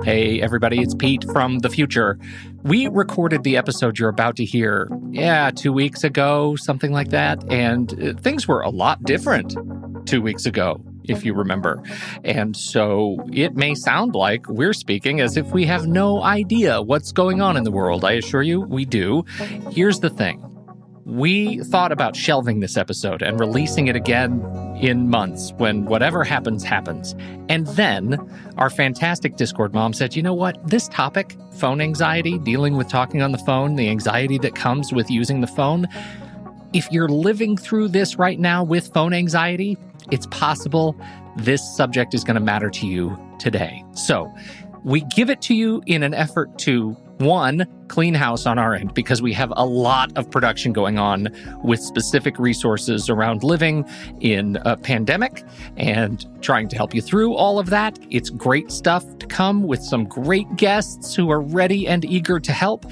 Hey, everybody, it's Pete from the future. We recorded the episode you're about to hear, 2 weeks ago, something like that, and things were a lot different 2 weeks ago, if you remember. And so it may sound like we're speaking as if we have no idea what's going on in the world. I assure you, we do. Here's the thing. We thought about shelving this episode and releasing it again in months when whatever happens, happens. And then our fantastic Discord mom said, you know what? This topic, phone anxiety, dealing with talking on the phone, the anxiety that comes with using the phone, if you're living through this right now with phone anxiety, it's possible this subject is going to matter to you today. So we give it to you in an effort to, one, clean house on our end because we have a lot of production going on with specific resources around living in a pandemic and trying to help you through all of that. It's great stuff to come with some great guests who are ready and eager to help.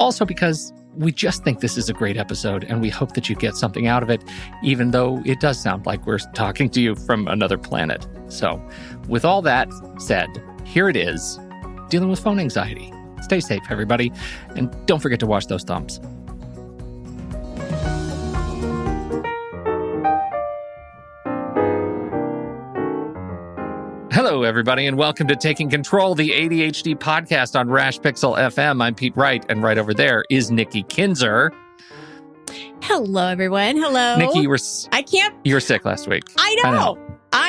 Also because we just think this is a great episode and we hope that you get something out of it, even though it does sound like we're talking to you from another planet. So with all that said, here it is, dealing with phone anxiety. Stay safe, everybody, and don't forget to wash those thumbs. Hello, everybody, and welcome to Taking Control, the ADHD podcast on Rash Pixel FM. I'm Pete Wright, and right over there is Nikki Kinzer. Hello, everyone. Hello. Nikki, you were sick last week. I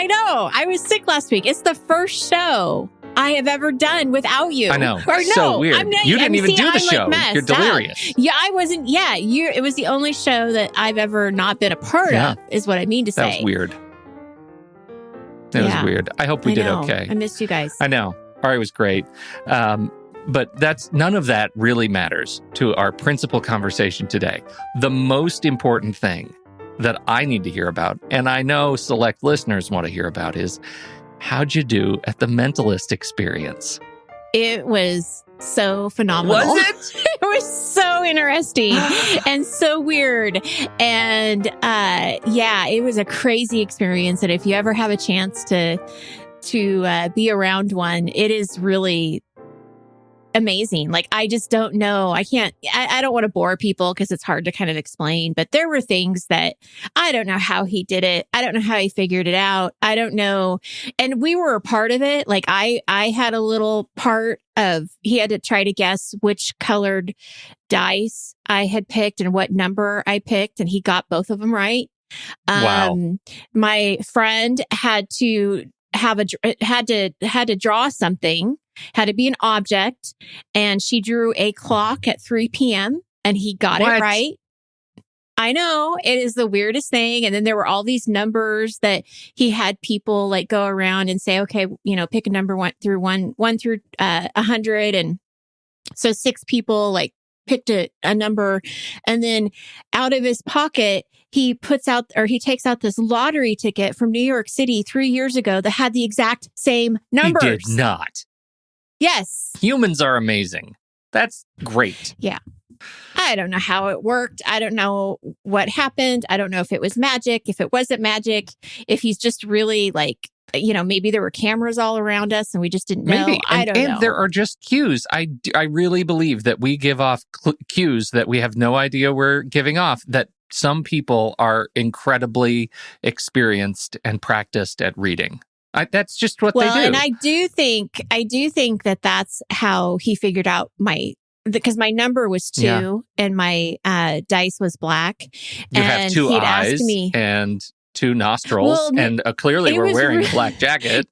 know. I was sick last week. It's the first show I have ever done without you. I know. Or no, so weird. You didn't even do the show. Like You're delirious. Yeah, I wasn't. Yeah, it was the only show that I've ever not been a part of, is what I mean to say. That was weird. It was weird. I hope we did okay. I missed you guys. I know. Ari was great. But none of that really matters to our principal conversation today. The most important thing that I need to hear about, and I know select listeners want to hear about, is how'd you do at the mentalist experience? It was so phenomenal. Was it? It was so interesting and so weird. And it was a crazy experience. And if you ever have a chance to be around one, it is really amazing. Like, I just don't know. I don't want to bore people because it's hard to kind of explain, but there were things that I don't know how he did it. I don't know how he figured it out. I don't know. And we were a part of it. Like I had a little part of, he had to try to guess which colored dice I had picked and what number I picked. And he got both of them right. Wow. My friend had to draw something, had to be an object, and she drew a clock at 3 p.m. and he got it right. I know, it is the weirdest thing. And then there were all these numbers that he had people like go around and say, okay, pick a number one through 100. And so 6 people like picked a number, and then out of his pocket, he takes out this lottery ticket from New York City 3 years ago that had the exact same numbers. He did not. Yes. Humans are amazing. That's great. Yeah. I don't know how it worked. I don't know what happened. I don't know if it was magic, if it wasn't magic, if he's just really like, maybe there were cameras all around us and we just didn't know. Maybe. I don't know. And there are just cues. I really believe that we give off cues that we have no idea we're giving off, that some people are incredibly experienced and practiced at reading. That's just what they do. And I do think that that's how he figured out because my number was 2 and my dice was black. You have 2 eyes and 2 nostrils, and clearly we're wearing a black jacket.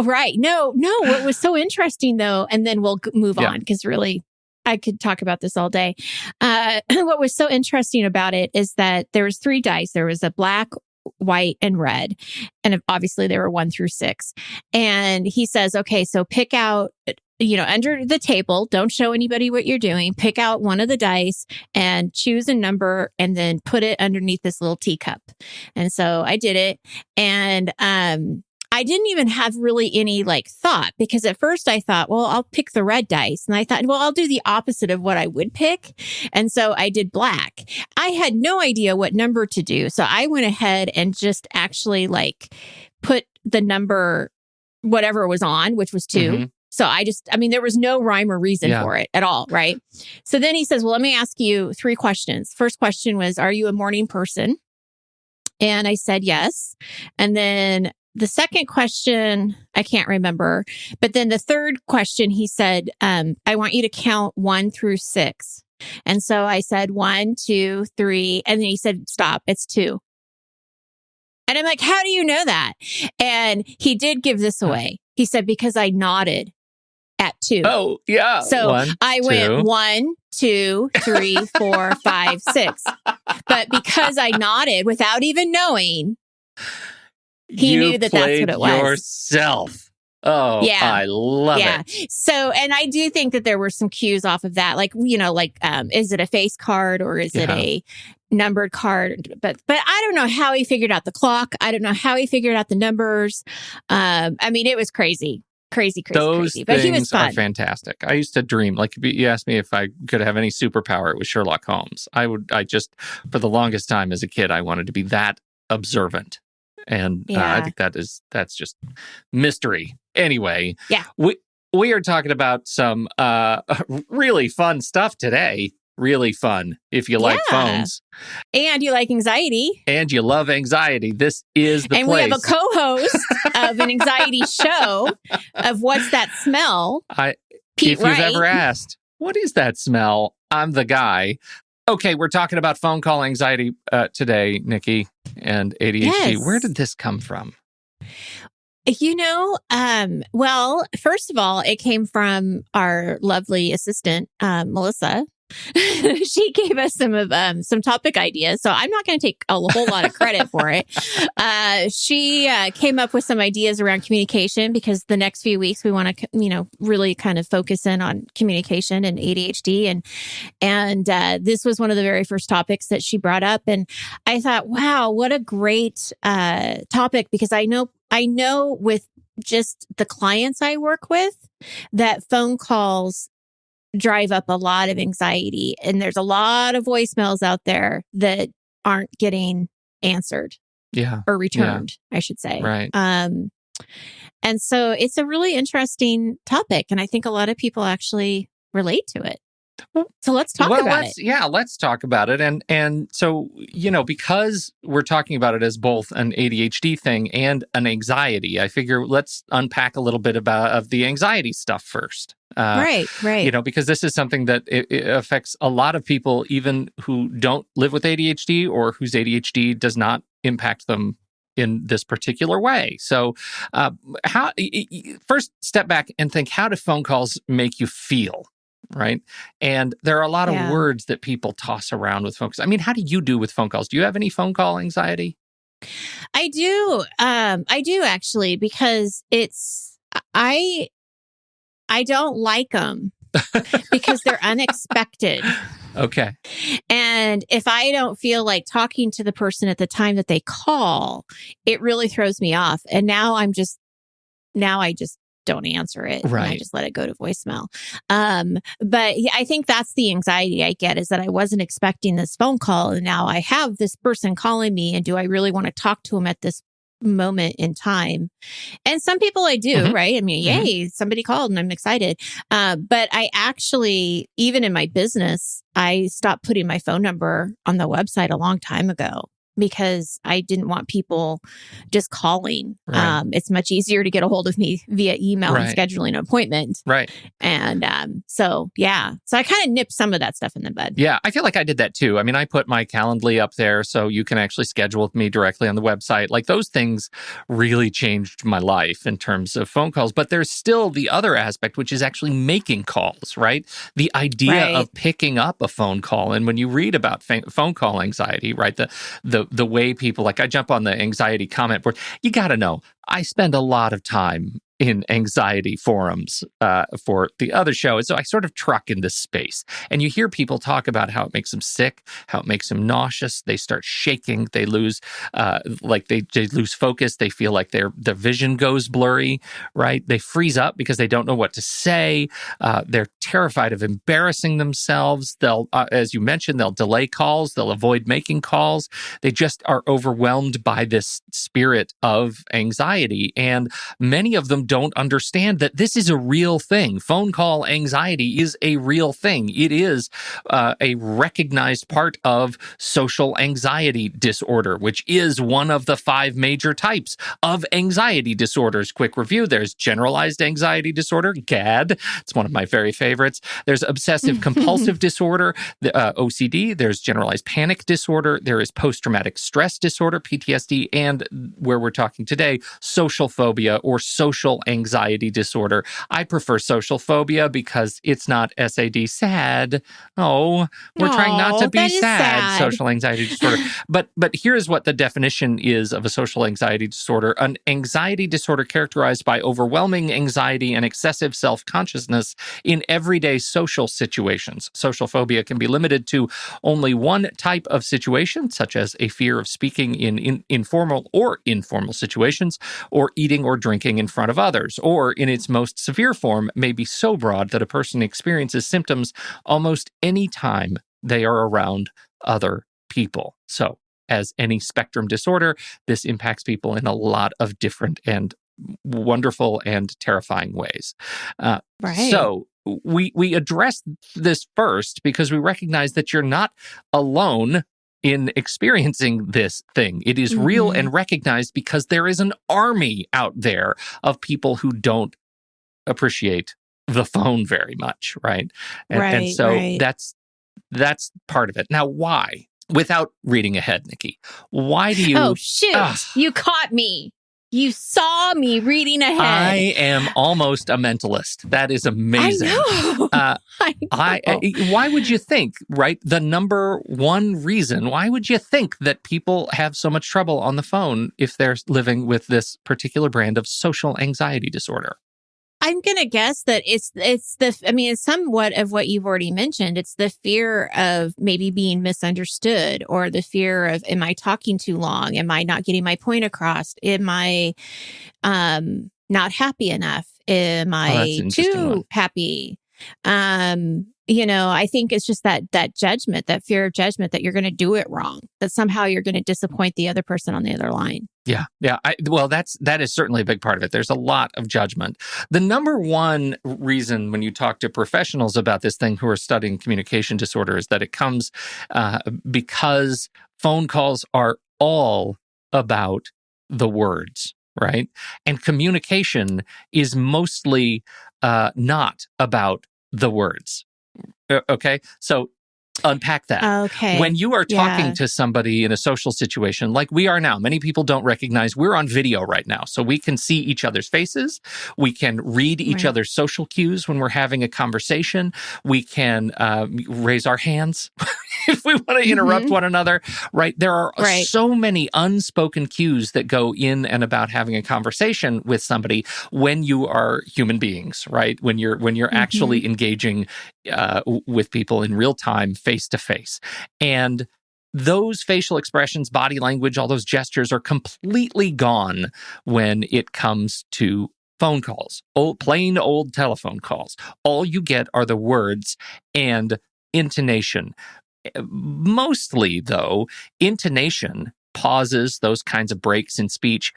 Right. No. What was so interesting though, and then we'll move on because really I could talk about this all day. What was so interesting about it is that there was 3 dice. There was a black, white, and red. And obviously there were 1 through 6. And he says, okay, so pick out, under the table, don't show anybody what you're doing. Pick out one of the dice and choose a number and then put it underneath this little teacup. And so I did it. And I didn't even have really any thought, because at first I thought, well, I'll pick the red dice. And I thought, well, I'll do the opposite of what I would pick. And so I did black. I had no idea what number to do. So I went ahead and just actually put the number whatever was on, which was 2. Mm-hmm. So there was no rhyme or reason for it at all, right? So then he says, well, let me ask you 3 questions. First question was, are you a morning person? And I said yes. And then the second question, I can't remember. But then the third question, he said, I want you to count 1 through 6. And so I said 1, 2, 3. And then he said, stop, it's 2. And I'm like, how do you know that? And he did give this away. He said, because I nodded at 2. Oh, yeah. So I went 1, 2, 3, 4, 5, 6. But because I nodded without even knowing, he knew that that's what it was. Yourself. Oh, yeah. I love it. So, and I do think that there were some cues off of that. Like, is it a face card or is it a numbered card? But I don't know how he figured out the clock. I don't know how he figured out the numbers. It was crazy. Crazy. But he was fun. Are fantastic. I used to dream, like, if you asked me if I could have any superpower, it was Sherlock Holmes. For the longest time as a kid, I wanted to be that observant. And I think that's just mystery. Anyway, we are talking about some really fun stuff today. Really fun if you like phones. And you like anxiety. And you love anxiety. This is the place. And we have a co-host of an anxiety show of What's That Smell? Pete if you've ever asked, what is that smell? I'm the guy. Okay, we're talking about phone call anxiety today, Nikki, and ADHD. Yes. Where did this come from? Well, first of all, it came from our lovely assistant, Melissa. She gave us some topic ideas, so I'm not going to take a whole lot of credit for it. She came up with some ideas around communication because the next few weeks we want to, really kind of focus in on communication and ADHD, and this was one of the very first topics that she brought up, and I thought, wow, what a great topic, because I know with just the clients I work with that phone calls drive up a lot of anxiety. And there's a lot of voicemails out there that aren't getting answered. Or returned, I should say. Right. And so it's a really interesting topic. And I think a lot of people actually relate to it. So let's talk about it. Yeah, let's talk about it. And so, because we're talking about it as both an ADHD thing and an anxiety, I figure let's unpack a little bit of the anxiety stuff first. Right. Because this is something that it affects a lot of people, even who don't live with ADHD or whose ADHD does not impact them in this particular way. So first step back and think, how do phone calls make you feel? Right. And there are a lot of words that people toss around with phone calls. I mean, how do you do with phone calls? Do you have any phone call anxiety? I do. I do actually, because I don't like them because they're unexpected. Okay. And if I don't feel like talking to the person at the time that they call, it really throws me off. And now I just don't answer it. Right. And I just let it go to voicemail. But I think that's the anxiety I get, is that I wasn't expecting this phone call. And now I have this person calling me, and do I really want to talk to him at this moment in time? And some people I do, right? I mean, yay, somebody called and I'm excited. But I actually, even in my business, I stopped putting my phone number on the website a long time ago, because I didn't want people just calling. Right. It's much easier to get a hold of me via email and scheduling an appointment. Right. And so I kind of nipped some of that stuff in the bud. Yeah, I feel like I did that too. I mean, I put my Calendly up there so you can actually schedule with me directly on the website. Like, those things really changed my life in terms of phone calls. But there's still the other aspect, which is actually making calls, right? The idea of picking up a phone call. And when you read about phone call anxiety, right, the way people, like, I jump on the anxiety comment board. You got to know, I spend a lot of time in anxiety forums for the other show. And so I sort of truck in this space. And you hear people talk about how it makes them sick, how it makes them nauseous. They start shaking. They lose, they lose focus. They feel like their vision goes blurry, right? They freeze up because they don't know what to say. They're terrified of embarrassing themselves. They'll, as you mentioned, they'll delay calls. They'll avoid making calls. They just are overwhelmed by this spirit of anxiety. And many of them and don't understand that this is a real thing. Phone call anxiety is a real thing. It is a recognized part of social anxiety disorder, which is one of the 5 major types of anxiety disorders. Quick review: there's generalized anxiety disorder, GAD. It's one of my very favorites. There's obsessive compulsive disorder, OCD. There's generalized panic disorder. There is post-traumatic stress disorder, PTSD, and where we're talking today, social phobia or social anxiety disorder. I prefer social phobia because it's not SAD, sad. Oh, we're trying not to be sad. Social anxiety disorder. But here's what the definition is of a social anxiety disorder: an anxiety disorder characterized by overwhelming anxiety and excessive self-consciousness in everyday social situations. Social phobia can be limited to only one type of situation, such as a fear of speaking in informal or informal situations, or eating or drinking in front of others, or in its most severe form, may be so broad that a person experiences symptoms almost any time they are around other people. So, as any spectrum disorder, this impacts people in a lot of different and wonderful and terrifying ways. Right. So, we address this first because we recognize that you're not alone in experiencing this thing. It is real and recognized because there is an army out there of people who don't appreciate the phone very much, right? And so that's part of it. Now, why? Without reading ahead, Nikki, why do you... Oh, shoot. You caught me. You saw me reading ahead. I am almost a mentalist. That is amazing. I know. Why would you think, right? The number one reason, why would you think that people have so much trouble on the phone if they're living with this particular brand of social anxiety disorder? I'm going to guess that it's somewhat of what you've already mentioned. It's the fear of maybe being misunderstood, or the fear of, am I talking too long? Am I not getting my point across? Am I not happy enough? Am I too happy? I think it's just that judgment, that fear of judgment, that you're going to do it wrong, that somehow you're going to disappoint the other person on the other line. Yeah. That is certainly a big part of it. There's a lot of judgment. The number one reason when you talk to professionals about this thing who are studying communication disorder is that it comes because phone calls are all about the words, right? And communication is mostly not about the words. Okay. So unpack that. Okay. When you are talking to somebody in a social situation like we are now, many people don't recognize we're on video right now. So we can see each other's faces. We can read each other's social cues when we're having a conversation. We can raise our hands if we want to interrupt one another, right? There are so many unspoken cues that go in and about having a conversation with somebody when you are human beings, right? When you're actually engaging with people in real time, face to face. And those facial expressions, body language, all those gestures are completely gone when it comes to phone calls, plain old telephone calls. All you get are the words and intonation. Mostly, though, intonation, pauses, those kinds of breaks in speech,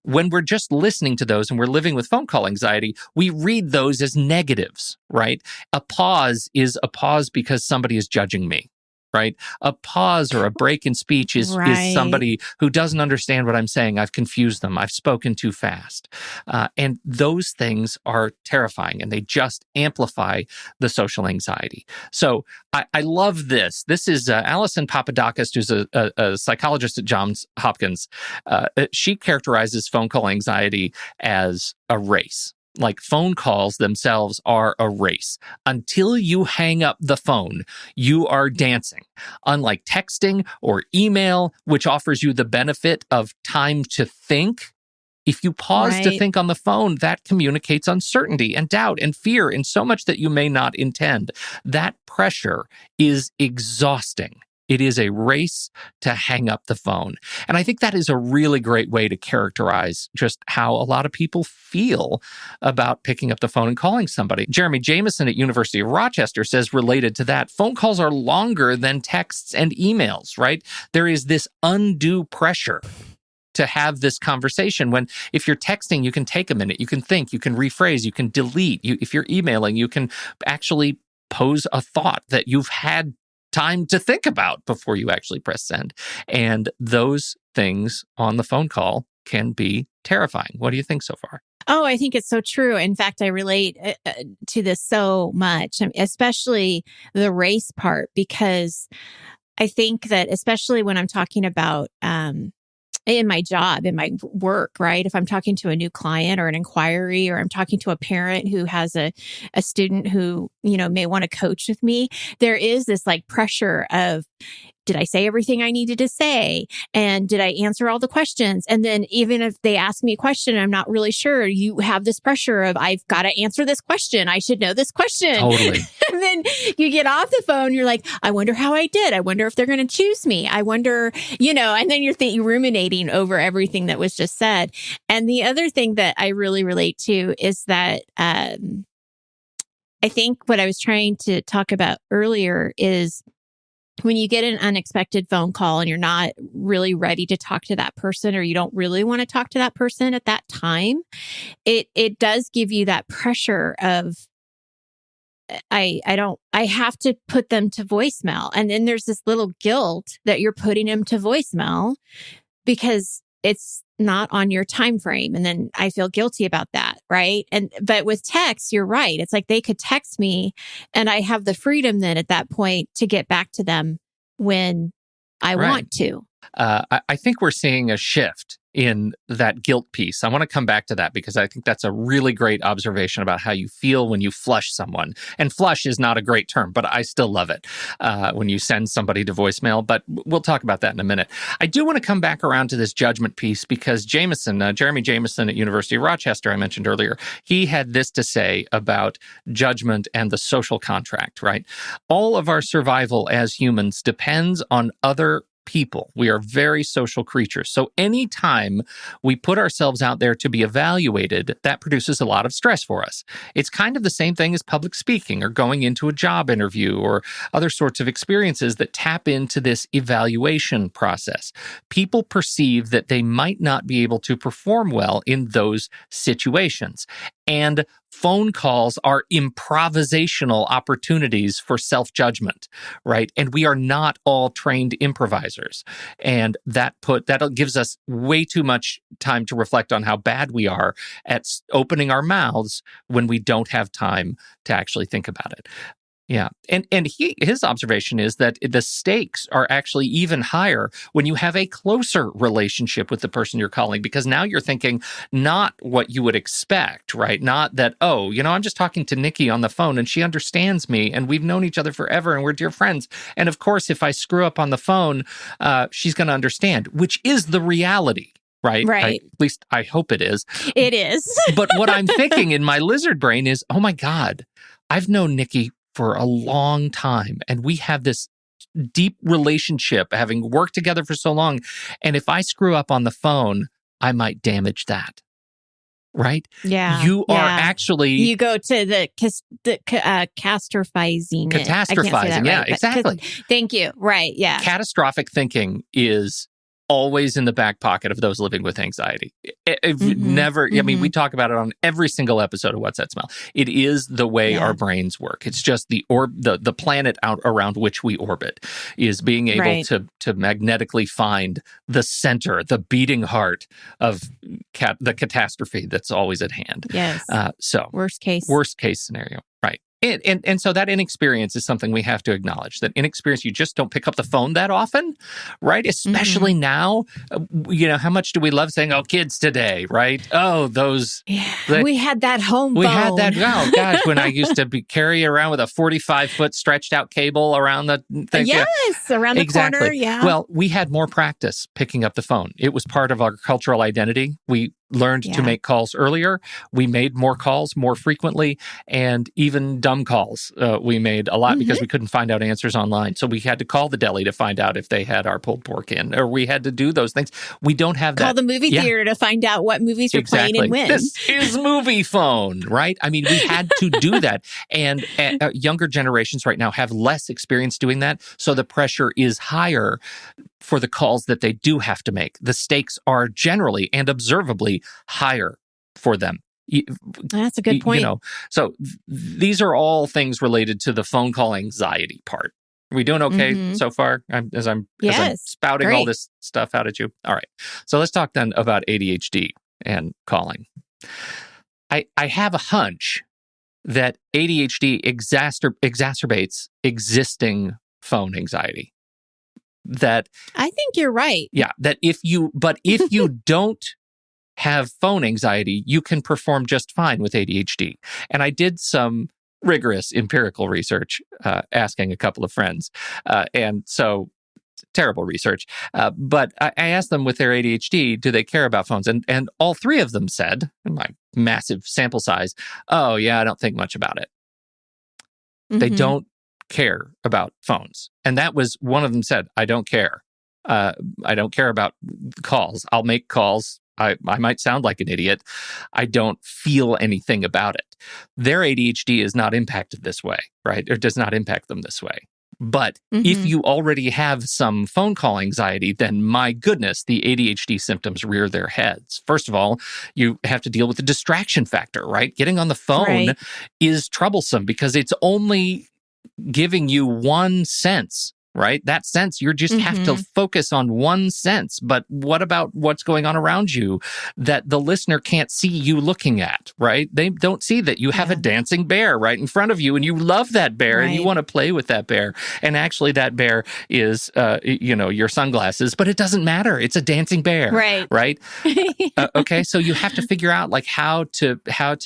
when we're just listening to those and we're living with phone call anxiety, we read those as negatives, right? A pause is a pause because somebody is judging me, right? A pause or a break in speech is somebody who doesn't understand what I'm saying. I've confused them. I've spoken too fast. And those things are terrifying, and they just amplify the social anxiety. So I love this. This is Alison Papadakis, who's a psychologist at Johns Hopkins. She characterizes phone call anxiety as a race. Like, phone calls themselves are a race. Until you hang up the phone, you are dancing. Unlike texting or email, which offers you the benefit of time to think, if you pause to think on the phone, that communicates uncertainty and doubt and fear in so much that you may not intend. That pressure is exhausting. It is a race to hang up the phone. And I think that is a really great way to characterize just how a lot of people feel about picking up the phone and calling somebody. Jeremy Jameson at University of Rochester says, related to that, phone calls are longer than texts and emails, right? There is this undue pressure to have this conversation. When if you're texting, you can take a minute, you can think, you can rephrase, you can delete. If you're emailing, you can actually pose a thought that you've had time to think about before you actually press send. And those things on the phone call can be terrifying. What do you think so far? Oh, I think it's so true. In fact, I relate to this so much, especially the race part, because I think that especially when I'm talking about in my job, in my work, right? If I'm talking to a new client or an inquiry, or I'm talking to a parent who has a student who, may want to coach with me, there is this like pressure of, did I say everything I needed to say? And did I answer all the questions? And then even if they ask me a question, I'm not really sure, you have this pressure of, I've got to answer this question. I should know this question. Totally. And then you get off the phone, you're like, I wonder how I did. I wonder if they're going to choose me. I wonder, and then you're ruminating over everything that was just said. And the other thing that I really relate to is that, I think what I was trying to talk about earlier is, when you get an unexpected phone call and you're not really ready to talk to that person, or you don't really want to talk to that person at that time, it does give you that pressure of, I have to put them to voicemail. And then there's this little guilt that you're putting them to voicemail because it's not on your time frame. And then I feel guilty about that. Right. But with text, you're right. It's like they could text me and I have the freedom then at that point to get back to them when I want to. I think we're seeing a shift in that guilt piece. I want to come back to that because I think that's a really great observation about how you feel when you flush someone. And flush is not a great term, but I still love it when you send somebody to voicemail. But we'll talk about that in a minute. I do want to come back around to this judgment piece because Jeremy Jameson at University of Rochester, I mentioned earlier, he had this to say about judgment and the social contract, right? All of our survival as humans depends on other people. We are very social creatures. So anytime we put ourselves out there to be evaluated, that produces a lot of stress for us. It's kind of the same thing as public speaking or going into a job interview or other sorts of experiences that tap into this evaluation process. People perceive that they might not be able to perform well in those situations. And phone calls are improvisational opportunities for self-judgment, right? And we are not all trained improvisers. And that gives us way too much time to reflect on how bad we are at opening our mouths when we don't have time to actually think about it. Yeah. And his observation is that the stakes are actually even higher when you have a closer relationship with the person you're calling, because now you're thinking not what you would expect, right? Not that, I'm just talking to Nikki on the phone and she understands me and we've known each other forever and we're dear friends. And of course, if I screw up on the phone, she's going to understand, which is the reality. Right. At least I hope it is. It is. But what I'm thinking in my lizard brain is, oh my God, I've known Nikki for a long time. And we have this deep relationship, having worked together for so long. And if I screw up on the phone, I might damage that. Right? Yeah. You are actually... You go to the catastrophizing. Catastrophizing. Yeah, exactly. Thank you. Right. Yeah. Catastrophic thinking is always in the back pocket of those living with anxiety. Never, I mean, we talk about it on every single episode of What's That Smell? It is the way our brains work. It's just the planet out around which we orbit is being able to magnetically find the center, the beating heart of the catastrophe that's always at hand. Yes. So worst case scenario. Right. And so that inexperience is something we have to acknowledge. That inexperience, you just don't pick up the phone that often, right? Especially now, how much do we love saying, "Oh, kids today," right? Oh, those. Yeah, we had that home phone. We had that. Oh gosh, when I used to carry around with a 45-foot stretched out cable around the thing. Yes, around the corner. Yeah. Well, we had more practice picking up the phone. It was part of our cultural identity. We learned to make calls earlier. We made more calls more frequently, and even dumb calls we made a lot because we couldn't find out answers online. So we had to call the deli to find out if they had our pulled pork in, or we had to do those things. We don't have that. Call the movie theater to find out what movies were playing and when. This is movie phone, right? I mean, we had to do that. And younger generations right now have less experience doing that. So the pressure is higher for the calls that they do have to make. The stakes are generally and observably higher for them. That's a good point. So these are all things related to the phone call anxiety part. Are we doing okay so far? As I'm spouting all this stuff out at you. All right. So let's talk then about ADHD and calling. I have a hunch that ADHD exacerbates existing phone anxiety. That I think you're right. Yeah. That if you don't have phone anxiety, you can perform just fine with ADHD. And I did some rigorous empirical research, asking a couple of friends. And so terrible research. But I asked them with their ADHD, do they care about phones? And all three of them said, in my massive sample size, oh yeah, I don't think much about it. They don't care about phones. And that was, one of them said, I don't care. I don't care about calls. I'll make calls. I might sound like an idiot. I don't feel anything about it. Their ADHD is not impacted this way, right? Or does not impact them this way. But if you already have some phone call anxiety, then my goodness, the ADHD symptoms rear their heads. First of all, you have to deal with the distraction factor, right? Getting on the phone is troublesome because it's only giving you one sense, right? That sense, you just have to focus on one sense. But what about what's going on around you that the listener can't see you looking at, right? They don't see that you have a dancing bear right in front of you and you love that bear and you want to play with that bear. And actually that bear is, your sunglasses, but it doesn't matter. It's a dancing bear, right? Okay, so you have to figure out like how to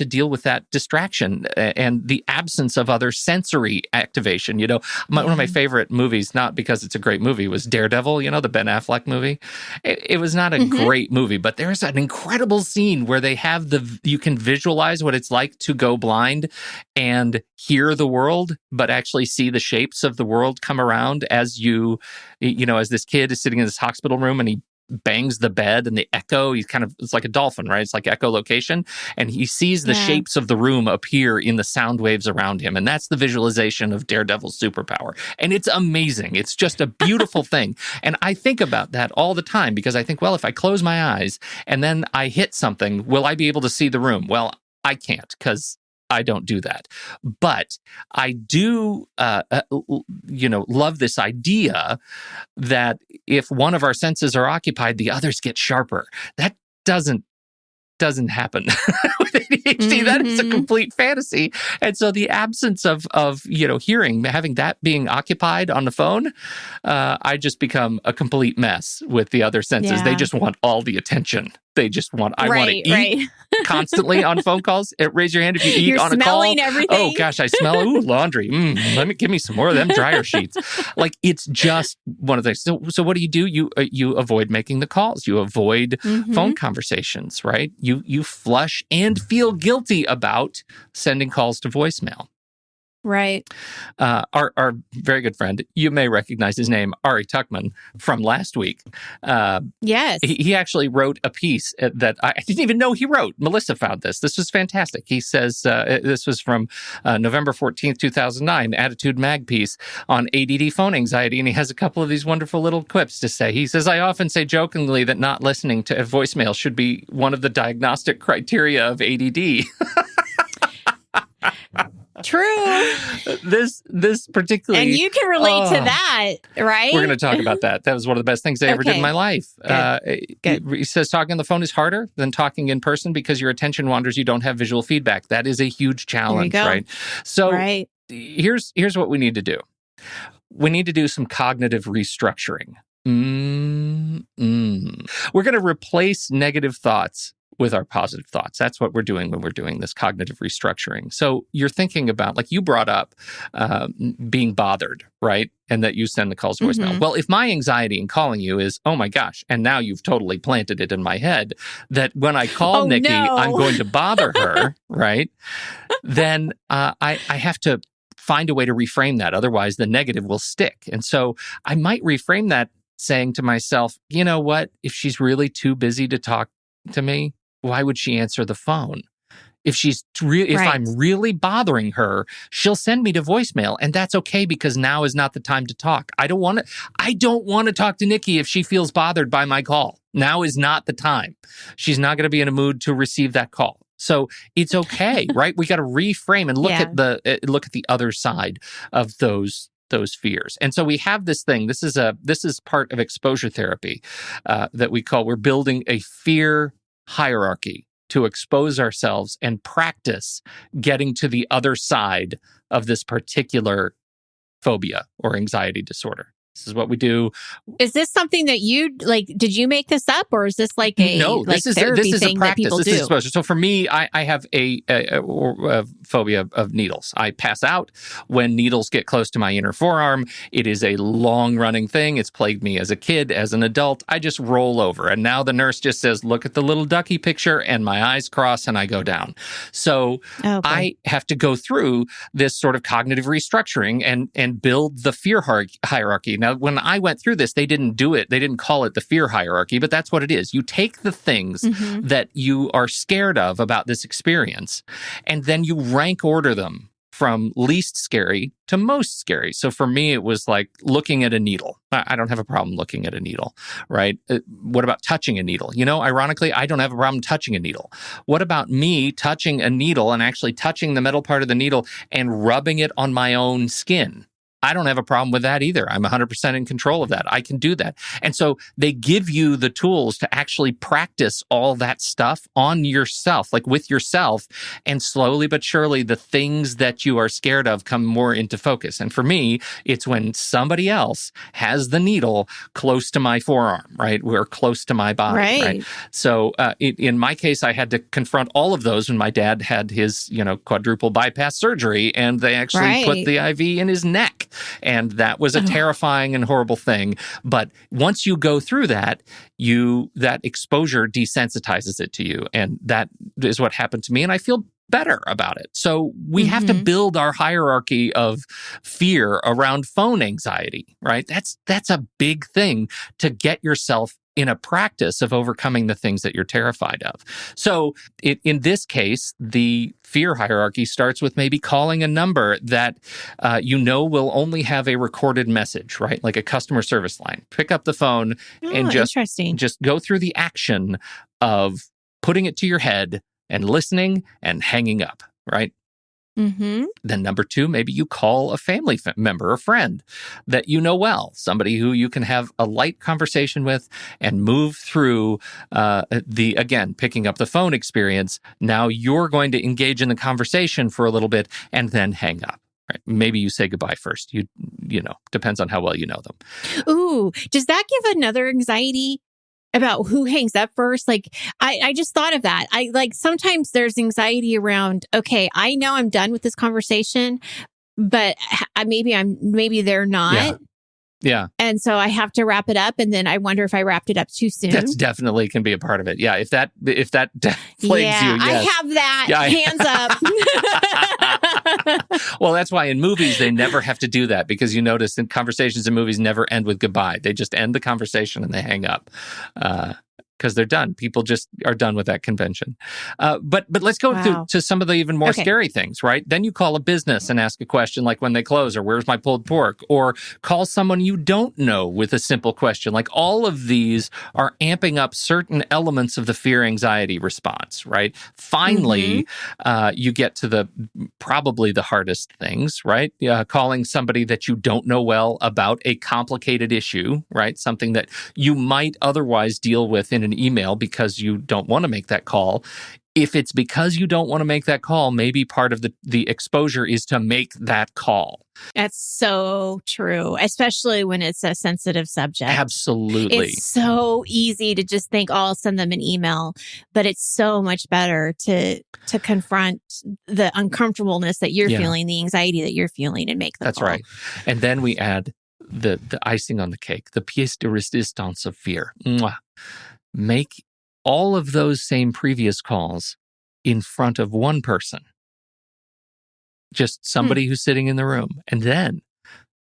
deal with that distraction and the absence of other sensory activation. One of my favorite movies, not because it's a great movie, was Daredevil, the Ben Affleck movie. It was not a great movie, but there's an incredible scene where they have you can visualize what it's like to go blind and hear the world, but actually see the shapes of the world come around as as this kid is sitting in this hospital room and he bangs the bed and the echo, it's like a dolphin, right? It's like echolocation. And he sees the shapes of the room appear in the sound waves around him. And that's the visualization of Daredevil's superpower. And it's amazing. It's just a beautiful thing. And I think about that all the time because I think, well, if I close my eyes and then I hit something, will I be able to see the room? Well, I can't because I don't do that. But I do, love this idea that if one of our senses are occupied, the others get sharper. That doesn't happen with ADHD. That is a complete fantasy. And so the absence of hearing, having that being occupied on the phone, I just become a complete mess with the other senses. Yeah. They just want all the attention. They just want, I want to eat constantly on phone calls. Raise your hand if you eat on a call. You're smelling everything. Oh gosh, I smell, laundry. Give me some more of them dryer sheets. Like it's just one of those. So what do? You avoid making the calls. You avoid phone conversations, right? You flush and feel guilty about sending calls to voicemail. Right. Our very good friend, you may recognize his name, Ari Tuckman, from last week. Yes. He actually wrote a piece that I didn't even know he wrote. Melissa found this. This was fantastic. He says, this was from November 14th, 2009, Attitude Mag piece on ADD phone anxiety. And he has a couple of these wonderful little quips to say. He says, I often say jokingly that not listening to a voicemail should be one of the diagnostic criteria of ADD. True. This particularly... And you can relate to that, right? We're going to talk about that. That was one of the best things I ever did in my life. Good. He says talking on the phone is harder than talking in person because your attention wanders. You don't have visual feedback. That is a huge challenge, right? So here's what we need to do. We need to do some cognitive restructuring. We're going to replace negative thoughts with our positive thoughts. That's what we're doing when we're doing this cognitive restructuring. So you're thinking about, like you brought up, being bothered, right? And that you send the calls to voicemail. Well, if my anxiety in calling you is, oh my gosh, and now you've totally planted it in my head that when I call Nikki, I'm going to bother her, right? Then I have to find a way to reframe that. Otherwise, the negative will stick. And so I might reframe that saying to myself, you know what? If she's really too busy to talk to me, why would she answer the phone? If I'm really bothering her, she'll send me to voicemail, and that's okay because now is not the time to talk. I don't want to talk to Nikki if she feels bothered by my call. Now is not the time. She's not going to be in a mood to receive that call. So it's okay, right? We got to reframe and look at the other side of those fears. And so we have this thing. This is part of exposure therapy that we're building a fear hierarchy to expose ourselves and practice getting to the other side of this particular phobia or anxiety disorder. This is what we do. Is this something that did you make this up, or is this like a therapy thing that people do? This is exposure. So for me, I have a phobia of needles. I pass out when needles get close to my inner forearm. It is a long-running thing. It's plagued me as a kid, as an adult. I just roll over. And now the nurse just says, look at the little ducky picture, and my eyes cross and I go down. So I have to go through this sort of cognitive restructuring and build the fear hierarchy. Now, when I went through this, they didn't do it. They didn't call it the fear hierarchy, but that's what it is. You take the things that you are scared of about this experience, and then you rank order them from least scary to most scary. So for me, it was like looking at a needle. I don't have a problem looking at a needle, right? What about touching a needle? Ironically, I don't have a problem touching a needle. What about me touching a needle and actually touching the metal part of the needle and rubbing it on my own skin? I don't have a problem with that either. I'm 100% in control of that. I can do that. And so they give you the tools to actually practice all that stuff on yourself, like with yourself. And slowly but surely, the things that you are scared of come more into focus. And for me, it's when somebody else has the needle close to my forearm, right? Or close to my body, right? So in my case, I had to confront all of those when my dad had his, quadruple bypass surgery, and they actually put the IV in his neck. And that was a terrifying and horrible thing. But once you go through that, that exposure desensitizes it to you. And that is what happened to me. And I feel better about it. So we have to build our hierarchy of fear around phone anxiety, right? That's a big thing to get yourself in a practice of overcoming the things that you're terrified of. So in this case, the fear hierarchy starts with maybe calling a number that will only have a recorded message, right? Like a customer service line. Pick up the phone and just go through the action of putting it to your head and listening and hanging up, right? Then number 2, maybe you call a family member or friend that you know well, somebody who you can have a light conversation with and move through picking up the phone experience. Now you're going to engage in the conversation for a little bit and then hang up. Right? Maybe you say goodbye first. Depends on how well you know them. Ooh, does that give another anxiety about who hangs up first? Like, I just thought of that. Sometimes there's anxiety around, okay, I know I'm done with this conversation, but maybe they're not. Yeah. And so I have to wrap it up. And then I wonder if I wrapped it up too soon. That's definitely can be a part of it. Yeah. If that plagues you, yes. I have that. Hands up. Well, that's why in movies, they never have to do that, because you notice in conversations in movies never end with goodbye. They just end the conversation and they hang up. Because they're done. People just are done with that convention. But let's go to some of the even more scary things, right? Then you call a business and ask a question like when they close, or where's my pulled pork? Or call someone you don't know with a simple question. Like all of these are amping up certain elements of the fear anxiety response, right? Finally, you get to probably the hardest things, right? Calling somebody that you don't know well about a complicated issue, right? Something that you might otherwise deal with in an email because you don't want to make that call. If it's because you don't want to make that call, maybe part of the exposure is to make that call. That's so true, especially when it's a sensitive subject. Absolutely. It's so easy to just think, I'll send them an email, but it's so much better to confront the uncomfortableness that you're feeling, the anxiety that you're feeling, and make the call. That's right. And then we add the icing on the cake, the pièce de résistance of fear. Mwah. Make all of those same previous calls in front of one person, just somebody who's sitting in the room, and then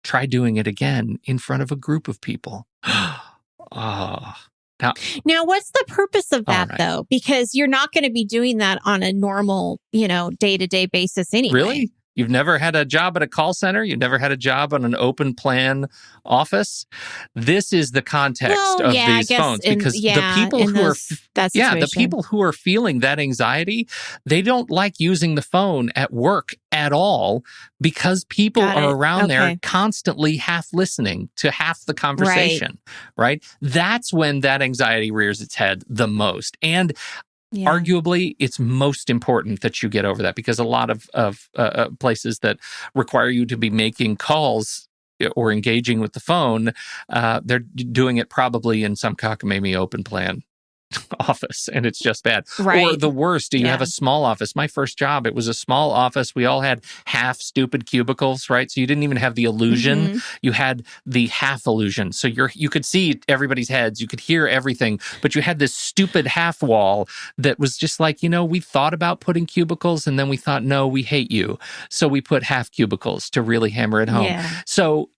try doing it again in front of a group of people. Now, what's the purpose of that, right. though? Because you're not going to be doing that on a normal, day-to-day basis anyway. Really? You've never had a job at a call center? You've never had a job on an open plan office? This is the context of these phones, because the people who are the people who are feeling that anxiety, they don't like using the phone at work at all, because people are around there constantly half listening to half the conversation, right? That's when that anxiety rears its head the most. And arguably, it's most important that you get over that, because a lot of places that require you to be making calls or engaging with the phone, they're doing it probably in some cockamamie open plan office, and it's just bad. Right. Or the worst, you have a small office. My first job, it was a small office. We all had half stupid cubicles, right? So you didn't even have the illusion. Mm-hmm. You had the half illusion. So you could see everybody's heads, you could hear everything, but you had this stupid half wall that was just like, we thought about putting cubicles, and then we thought, no, we hate you. So we put half cubicles to really hammer it home. Yeah. So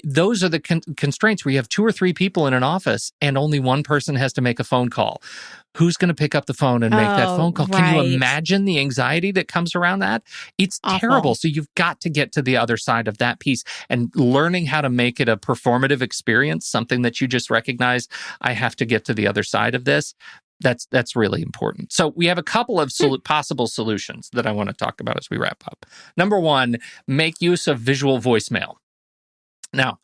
those are the constraints where you have 2 or 3 people in an office and only one person has to make a phone call. Who's going to pick up the phone and make that phone call? Can you imagine the anxiety that comes around that? It's terrible. So you've got to get to the other side of that piece, and learning how to make it a performative experience, something that you just recognize, I have to get to the other side of this. That's really important. So we have a couple of possible solutions that I want to talk about as we wrap up. Number 1, make use of visual voicemail. Now,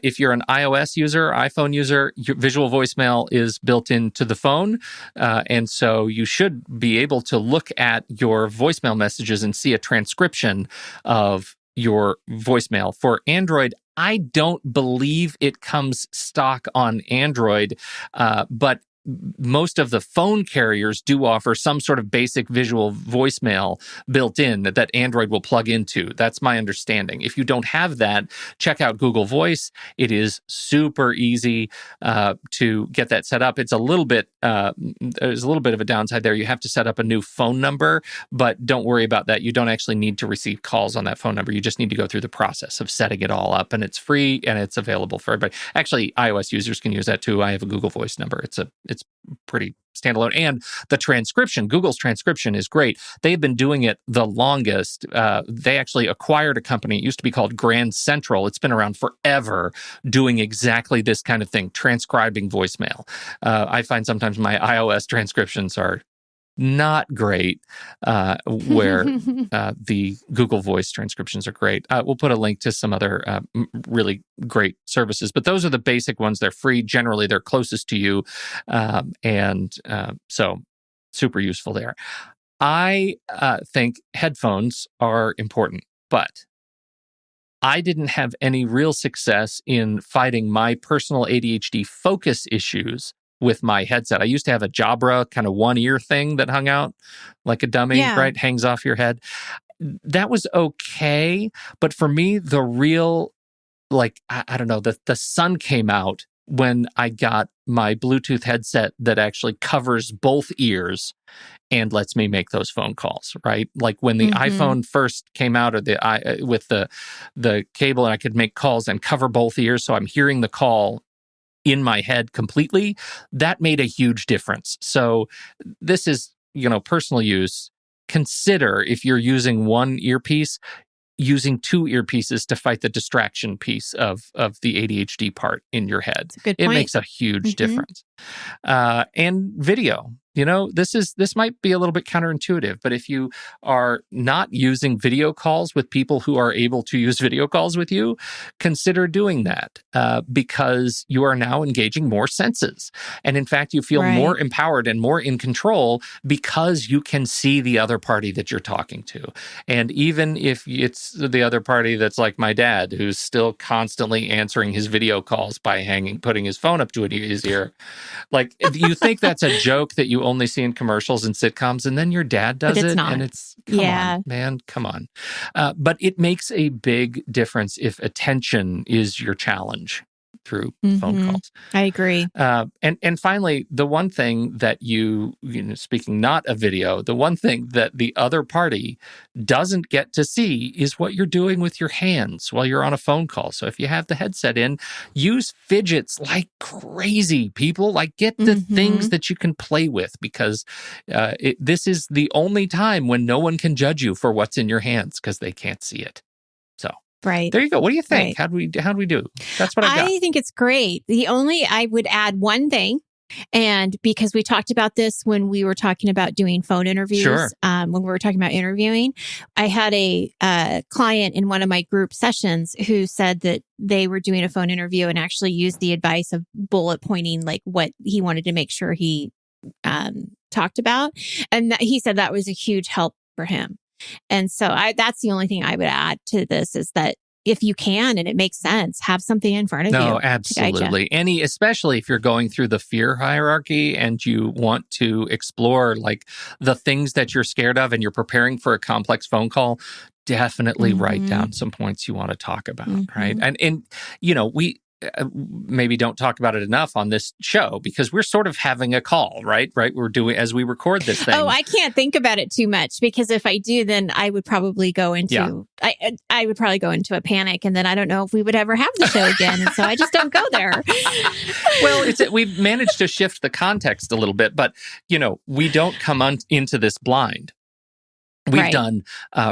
if you're an iOS user, iPhone user, your visual voicemail is built into the phone. And so you should be able to look at your voicemail messages and see a transcription of your voicemail. For Android, I don't believe it comes stock on Android, but most of the phone carriers do offer some sort of basic visual voicemail built in that Android will plug into. That's my understanding. If you don't have that, check out Google Voice. It is super easy to get that set up. It's there's a little bit of a downside there. You have to set up a new phone number, but don't worry about that. You don't actually need to receive calls on that phone number. You just need to go through the process of setting it all up, and it's free and it's available for everybody. Actually, iOS users can use that too. I have a Google Voice number. It's pretty standalone. And the transcription, Google's transcription is great. They've been doing it the longest. They actually acquired a company. It used to be called Grand Central. It's been around forever doing exactly this kind of thing, transcribing voicemail. I find sometimes my iOS transcriptions are not great, where the Google Voice transcriptions are great. We'll put a link to some other really great services, but those are the basic ones. They're free. Generally, they're closest to you. So super useful there. I think headphones are important, but I didn't have any real success in fighting my personal ADHD focus issues with my headset. I used to have a Jabra kind of one ear thing that hung out like a dummy, right? Hangs off your head. That was okay. But for me, the real, I don't know, the sun came out when I got my Bluetooth headset that actually covers both ears and lets me make those phone calls, right? Like when the iPhone first came out, or with the cable, and I could make calls and cover both ears, so I'm hearing the call in my head completely. That made a huge difference. So this is, personal use. Consider, if you're using one earpiece, using 2 earpieces to fight the distraction piece of the ADHD part in your head. It makes a huge difference. And video. This might be a little bit counterintuitive, but if you are not using video calls with people who are able to use video calls with you, consider doing that, because you are now engaging more senses. And in fact, you feel more empowered and more in control because you can see the other party that you're talking to. And even if it's the other party that's like my dad, who's still constantly answering his video calls by putting his phone up to his ear, you think that's a joke that you only see in commercials and sitcoms, and then your dad does it, and it's, come on, man, come on. But it makes a big difference if attention is your challenge. through Mm-hmm. phone calls. I agree. And finally, the one thing that speaking not a video, the one thing that the other party doesn't get to see is what you're doing with your hands while you're on a phone call. So if you have the headset in, use fidgets like crazy, people. Like, get the things that you can play with, because this is the only time when no one can judge you for what's in your hands because they can't see it. So right. there you go. What do you think? Right. How do we do? That's what I got. I think it's great. I would add one thing, and because we talked about this when we were talking about doing phone interviews, Sure. When we were talking about interviewing, I had a client in one of my group sessions who said that they were doing a phone interview and actually used the advice of bullet pointing, like what he wanted to make sure he talked about. And he said that was a huge help for him. And so that's the only thing I would add to this, is that if you can and it makes sense, have something in front of you. No, absolutely. Especially if you're going through the fear hierarchy and you want to explore like the things that you're scared of and you're preparing for a complex phone call, definitely write down some points you want to talk about, right? And we maybe don't talk about it enough on this show because we're sort of having a call, right? We're doing as we record this thing. Oh, I can't think about it too much, because if I do, then I would probably go into I would probably go into a panic, and then I don't know if we would ever have the show again. And so I just don't go there. Well, we've managed to shift the context a little bit, but we don't come into this blind. We've done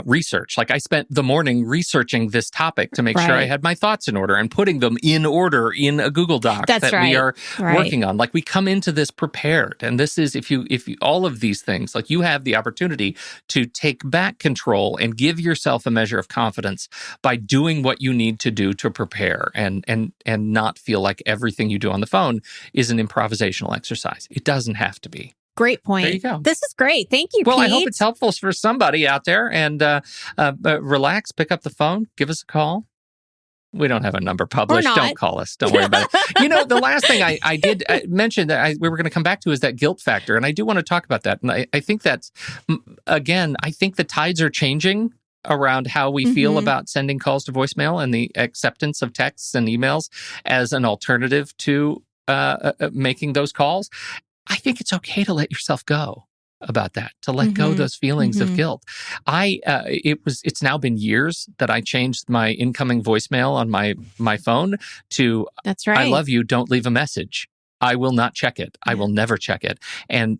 research. Like I spent the morning researching this topic to make sure I had my thoughts in order and putting them in order in a Google Doc we are working on. Like we come into this prepared. And this is, if you all of these things, like you have the opportunity to take back control and give yourself a measure of confidence by doing what you need to do to prepare and not feel like everything you do on the phone is an improvisational exercise. It doesn't have to be. Great point. There you go. This is great. Thank you, Well, Pete. I hope it's helpful for somebody out there. And relax, pick up the phone, give us a call. We don't have a number published. Don't call us. Don't worry about it. The last thing I did mention that we were going to come back to is that guilt factor. And I do want to talk about that. And I think that's, again, I think the tides are changing around how we feel about sending calls to voicemail and the acceptance of texts and emails as an alternative to making those calls. I think it's okay to let yourself go about that, to let go those feelings of guilt. It's now been years that I changed my incoming voicemail on my phone to, that's right, I love you, don't leave a message. I will not check it. I will never check it. And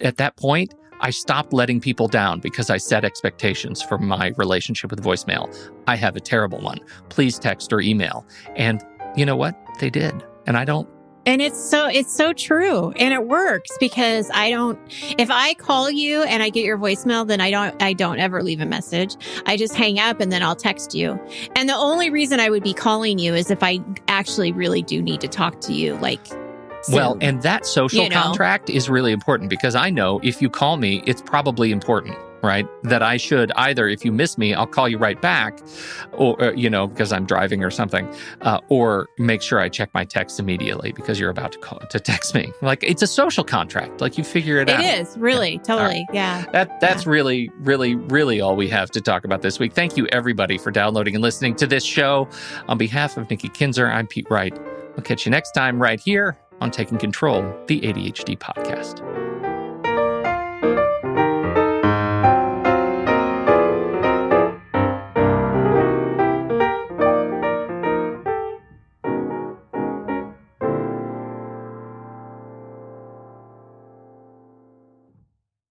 at that point, I stopped letting people down because I set expectations for my relationship with voicemail. I have a terrible one. Please text or email. And you know what? They did. And I don't. And it's so true. And it works because if I call you and I get your voicemail, then I don't ever leave a message. I just hang up and then I'll text you. And the only reason I would be calling you is if I actually really do need to talk to you, like soon. Well, and that social contract is really important because I know if you call me, it's probably important. Right? That I should either, if you miss me, I'll call you right back, or because I'm driving or something, or make sure I check my text immediately because you're about to text me. Like it's a social contract. Like you figure it out. It is really, totally, yeah. That's really, really, really all we have to talk about this week. Thank you everybody for downloading and listening to this show. On behalf of Nikki Kinzer, I'm Pete Wright. I'll catch you next time right here on Taking Control, the ADHD podcast.